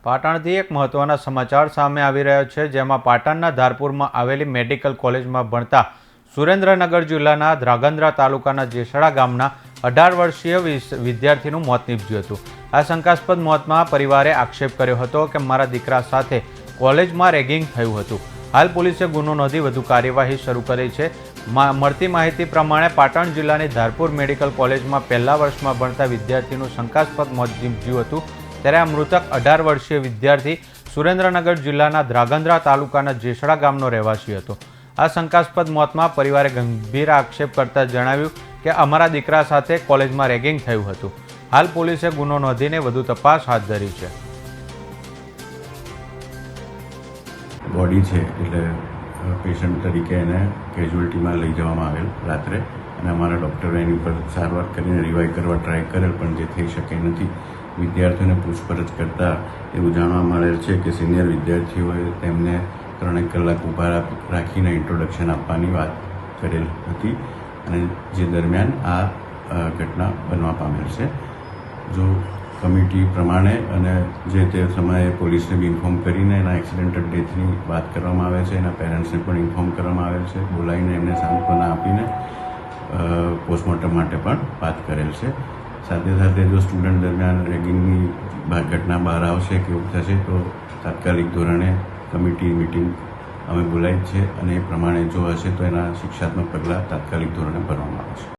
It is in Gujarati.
પાટણથી એક મહત્વના સમાચાર સામે આવી રહ્યા છે, જેમાં પાટણના ધારપુરમાં આવેલી મેડિકલ કોલેજમાં ભણતા સુરેન્દ્રનગર જિલ્લાના ધ્રાંગધ્રા તાલુકાના જેસડા ગામના 18 વર્ષીય વિદ્યાર્થીનું મોત નીપજ્યું હતું। આ શંકાસ્પદ મોતમાં પરિવારે આક્ષેપ કર્યો હતો કે મારા દીકરા સાથે કોલેજમાં રેગિંગ થયું હતું। હાલ પોલીસે ગુનો નોંધી વધુ કાર્યવાહી શરૂ કરી છે। મળતી માહિતી પ્રમાણે પાટણ જિલ્લાની ધારપુર મેડિકલ કોલેજમાં પહેલા વર્ષમાં ભણતા વિદ્યાર્થીનું શંકાસ્પદ મોત નીપજ્યું હતું। ત્યારે આ મૃતક 18 વર્ષીય વિદ્યાર્થી સુરેન્દ્રનગર જિલ્લાના ધ્રાંગધ્રા તાલુકાના જેસડા ગામનો રહેવાસી હતો। આ શંકાસ્પદ મોતમાં પરિવારે ગંભીર આક્ષેપ કરતા જણાવ્યું કે અમારા દીકરા સાથે કોલેજમાં રેગિંગ થયું હતું। હાલ પોલીસે ગુનો નોંધીને વધુ તપાસ હાથ ધરી છે। બોડી છે એટલે પેશન્ટ તરીકે એને કેઝ્યુઅલ્ટીમાં લઈ જવામાં આવેલ રાત્રે, અને અમારા ડૉક્ટરે એની પર સારવાર કરીને રિવાઇવ કરવા ટ્રાય કરેલ, પણ જે થઈ શકે નથી। વિદ્યાર્થીઓને પૂછપરછ કરતાં એવું જાણવા મળેલ છે કે સિનિયર વિદ્યાર્થીઓએ તેમને 3 કલાક ઊભા રાખીને ઇન્ટ્રોડક્શન આપવાની વાત કરેલ હતી, અને જે દરમિયાન આ ઘટના બનવા પામેલ છે। જો કમિટી પ્રમાણે અને જે તે સમયે પોલીસને બી ઇન્ફોર્મ કરીને એના એક્સિડેન્ટલ ડેથની વાત કરવામાં આવે છે, એના પેરેન્ટ્સને પણ ઇન્ફોર્મ કરવામાં આવેલ છે, બોલાવીને એમને સાંત્વના આપીને પોસ્ટમોર્ટમ માટે પણ વાત કરેલ છે। સાથે સાથે જો સ્ટુડન્ટ દરમિયાન રેગિંગની ઘટના બહાર આવશે કે એવું થશે તો તાત્કાલિક ધોરણે કમિટી મિટિંગ અમે બોલાવી છે, અને એ પ્રમાણે જો હશે તો એના શિક્ષાત્મક પગલાં તાત્કાલિક ધોરણે ભરવામાં આવશે।